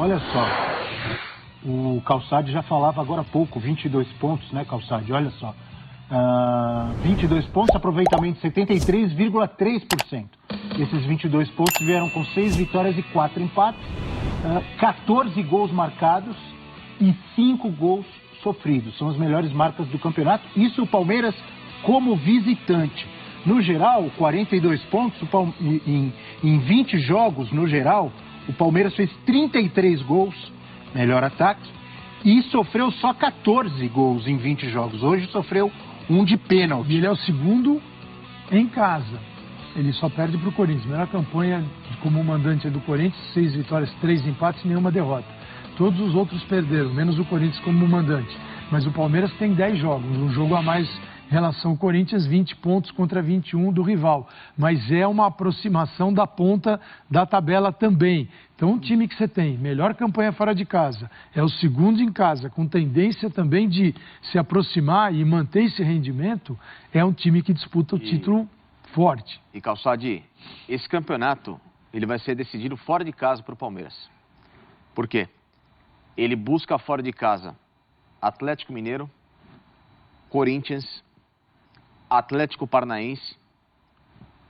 Olha só, o Calçade já falava agora há pouco, 22 pontos, né, Calçade? Olha só, 22 pontos, aproveitamento 73,3%. Esses 22 pontos vieram com 6 vitórias e 4 empates, 14 gols marcados e 5 gols sofridos. São as melhores marcas do campeonato. Isso o Palmeiras como visitante. No geral, 42 pontos, em 20 jogos, no geral, o Palmeiras fez 33 gols, melhor ataque, e sofreu só 14 gols em 20 jogos. Hoje sofreu um de pênalti. E ele é o segundo em casa. Ele só perde para o Corinthians. Melhor campanha como mandante é do Corinthians, 6 vitórias, 3 empates e nenhuma derrota. Todos os outros perderam, menos o Corinthians como mandante. Mas o Palmeiras tem 10 jogos, um jogo a mais em relação ao Corinthians, 20 pontos contra 21 do rival. Mas é uma aproximação da ponta da tabela também. Então, um time que você tem melhor campanha fora de casa, é o segundo em casa, com tendência também de se aproximar e manter esse rendimento, é um time que disputa o título forte. E Calçade, esse campeonato ele vai ser decidido fora de casa para o Palmeiras. Por quê? Ele busca fora de casa Atlético Mineiro, Corinthians, Atlético Paranaense,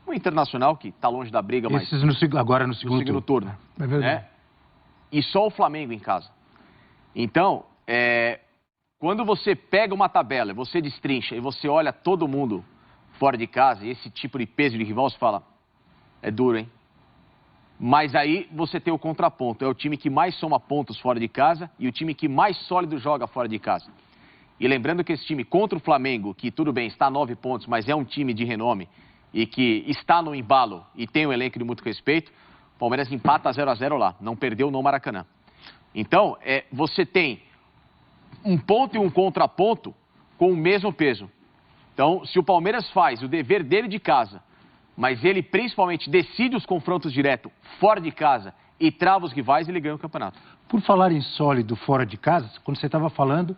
o Internacional, que está longe da briga, mas agora no segundo turno. É verdade. Né? E só o Flamengo em casa. Então, quando você pega uma tabela, você destrincha e você olha todo mundo fora de casa, e esse tipo de peso de rival, você fala, é duro, hein? Mas aí você tem o contraponto, é o time que mais soma pontos fora de casa e o time que mais sólido joga fora de casa. E lembrando que esse time contra o Flamengo, que tudo bem, está a 9 pontos, mas é um time de renome e que está no embalo e tem um elenco de muito respeito, o Palmeiras empata 0-0 lá, não perdeu no Maracanã. Então, você tem um ponto e um contraponto com o mesmo peso. Então, se o Palmeiras faz o dever dele de casa, mas ele principalmente decide os confrontos direto fora de casa e trava os rivais, ele ganha o campeonato. Por falar em sólido fora de casa, quando você estava falando,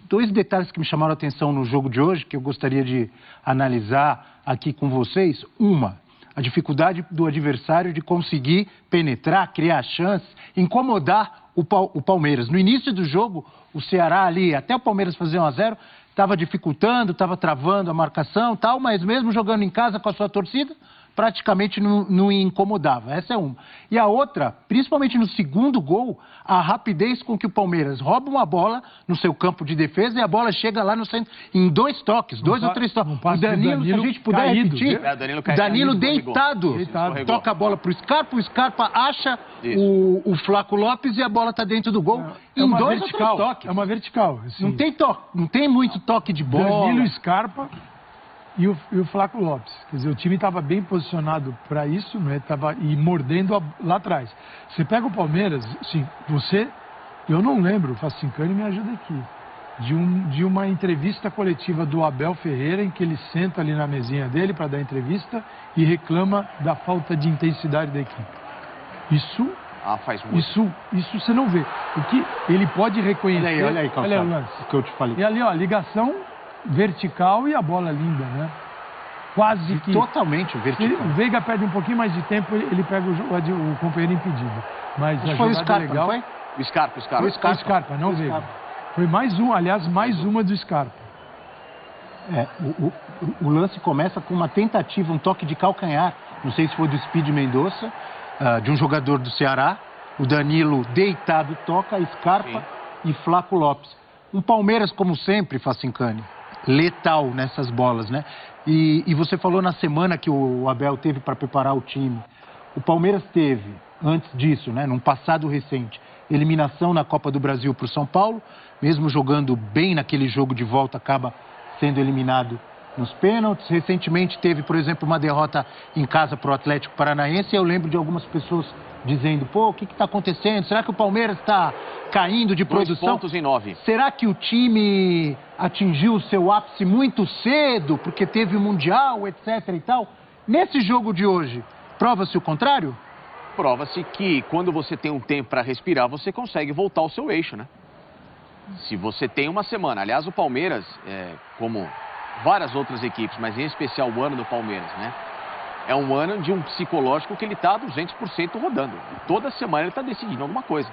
dois detalhes que me chamaram a atenção no jogo de hoje, que eu gostaria de analisar aqui com vocês. Uma, a dificuldade do adversário de conseguir penetrar, criar chances, incomodar o Palmeiras. No início do jogo, o Ceará ali, até o Palmeiras fazer 1-0, estava dificultando, estava travando a marcação e tal, mas mesmo jogando em casa com a sua torcida, praticamente não incomodava. Essa é uma. E a outra, principalmente no segundo gol, a rapidez com que o Palmeiras rouba uma bola no seu campo de defesa e a bola chega lá no centro em 2 toques, 2 ou 3 toques. O Danilo, se a gente puder caído, repetir, o Danilo deitado, toca a bola pro Scarpa, o Scarpa acha o Flaco Lopes e a bola tá dentro do gol em 2 ou 3 toques. É uma vertical. Assim. Não tem muito toque de bola. Danilo, Scarpa e o Flaco Lopes. Quer dizer, o time estava bem posicionado para isso, né? E mordendo lá atrás. Você pega o Palmeiras, assim, eu não lembro, o Facincani me ajuda aqui, de uma entrevista coletiva do Abel Ferreira, em que ele senta ali na mesinha dele para dar entrevista e reclama da falta de intensidade da equipe. Isso faz muito. Isso você não vê. O que ele pode reconhecer... Olha aí, olha o lance. O que eu te falei. E ali, ó, ligação vertical e a bola linda, né? Quase que... Totalmente vertical. O Veiga perde um pouquinho mais de tempo, ele pega o companheiro impedido. Mas a foi o jogada Scarpa, legal... não foi? O Scarpa. Foi o Scarpa, não o Veiga. Foi mais uma do Scarpa. O lance começa com uma tentativa, um toque de calcanhar, não sei se foi do Speed Mendonça, de um jogador do Ceará. O Danilo deitado toca, Scarpa e Flaco Lopes. Um Palmeiras, como sempre, Facincani, letal nessas bolas, né? E você falou na semana que o Abel teve para preparar o time. O Palmeiras teve, antes disso, né, num passado recente, eliminação na Copa do Brasil para o São Paulo, mesmo jogando bem naquele jogo de volta, acaba sendo eliminado nos pênaltis. Recentemente teve, por exemplo, uma derrota em casa para o Atlético Paranaense, e eu lembro de algumas pessoas dizendo, pô, o que está acontecendo? Será que o Palmeiras está caindo de produção? 2 pontos em 9. Será que o time atingiu o seu ápice muito cedo, porque teve o Mundial, etc e tal? Nesse jogo de hoje, prova-se o contrário? Prova-se que quando você tem um tempo para respirar, você consegue voltar ao seu eixo, né? Se você tem uma semana, aliás, o Palmeiras, como várias outras equipes, mas em especial o ano do Palmeiras, né? é um ano de um psicológico que ele está 200% rodando. Toda semana ele está decidindo alguma coisa.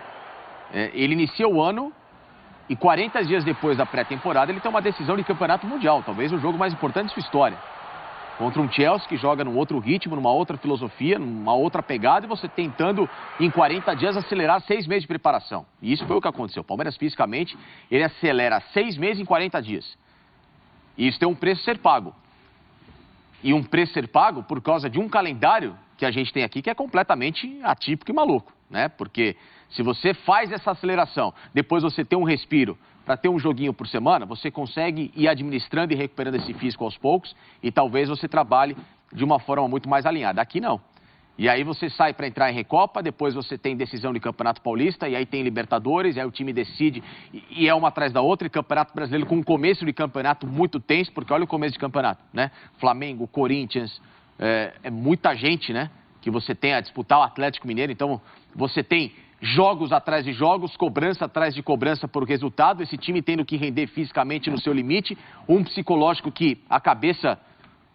Ele inicia o ano e 40 dias depois da pré-temporada ele tem uma decisão de campeonato mundial, talvez o jogo mais importante de sua história. Contra um Chelsea que joga num outro ritmo, numa outra filosofia, numa outra pegada, e você tentando em 40 dias acelerar 6 meses de preparação. E isso foi o que aconteceu. O Palmeiras fisicamente, ele acelera 6 meses em 40 dias. E isso tem um preço a ser pago. E um preço a ser pago por causa de um calendário que a gente tem aqui que é completamente atípico e maluco, né? Porque se você faz essa aceleração, depois você tem um respiro para ter um joguinho por semana, você consegue ir administrando e recuperando esse físico aos poucos e talvez você trabalhe de uma forma muito mais alinhada. Aqui não. E aí você sai para entrar em Recopa, depois você tem decisão de Campeonato Paulista, e aí tem Libertadores, e aí o time decide, e é uma atrás da outra, e Campeonato Brasileiro com um começo de campeonato muito tenso, porque olha o começo de campeonato, né? Flamengo, Corinthians, é muita gente, né? Que você tem a disputar o Atlético Mineiro, então você tem jogos atrás de jogos, cobrança atrás de cobrança por resultado, esse time tendo que render fisicamente no seu limite, um psicológico que a cabeça,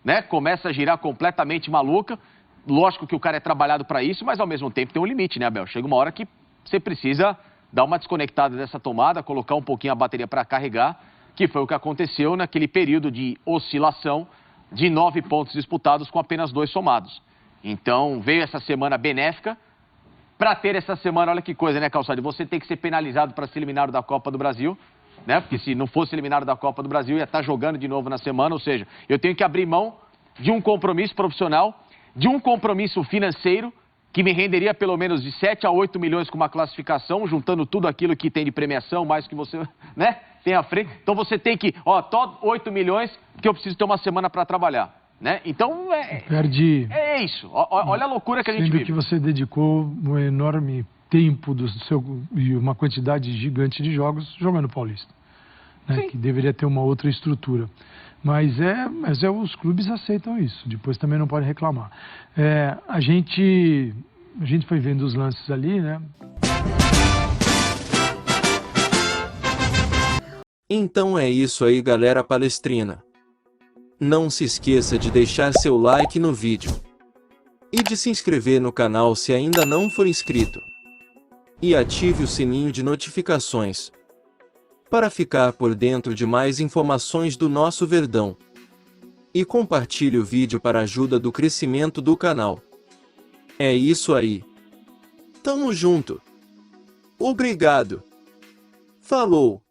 né, começa a girar completamente maluca. Lógico que o cara é trabalhado para isso, mas ao mesmo tempo tem um limite, né, Abel? Chega uma hora que você precisa dar uma desconectada dessa tomada, colocar um pouquinho a bateria para carregar, que foi o que aconteceu naquele período de oscilação de 9 pontos disputados com apenas 2 somados. Então, veio essa semana benéfica. Para ter essa semana, olha que coisa, né, Calçade? Você tem que ser penalizado para ser eliminado da Copa do Brasil, né? Porque se não fosse eliminado da Copa do Brasil, ia estar jogando de novo na semana. Ou seja, eu tenho que abrir mão de um compromisso profissional, de um compromisso financeiro, que me renderia pelo menos de 7 a 8 milhões com uma classificação, juntando tudo aquilo que tem de premiação, mais que você, né, tem à frente. Então você tem que, 8 milhões, que eu preciso ter uma semana para trabalhar. Né? Então, é isso. Olha a loucura que a gente vive. Sendo que você dedicou um enorme tempo e uma quantidade gigante de jogos jogando Paulista. Né? Que deveria ter uma outra estrutura. Mas os clubes aceitam isso. Depois também não podem reclamar. A gente foi vendo os lances ali, né? Então é isso aí, galera palestrina. Não se esqueça de deixar seu like no vídeo e de se inscrever no canal se ainda não for inscrito. E ative o sininho de notificações para ficar por dentro de mais informações do nosso Verdão. E compartilhe o vídeo para a ajuda do crescimento do canal. É isso aí. Tamo junto. Obrigado. Falou.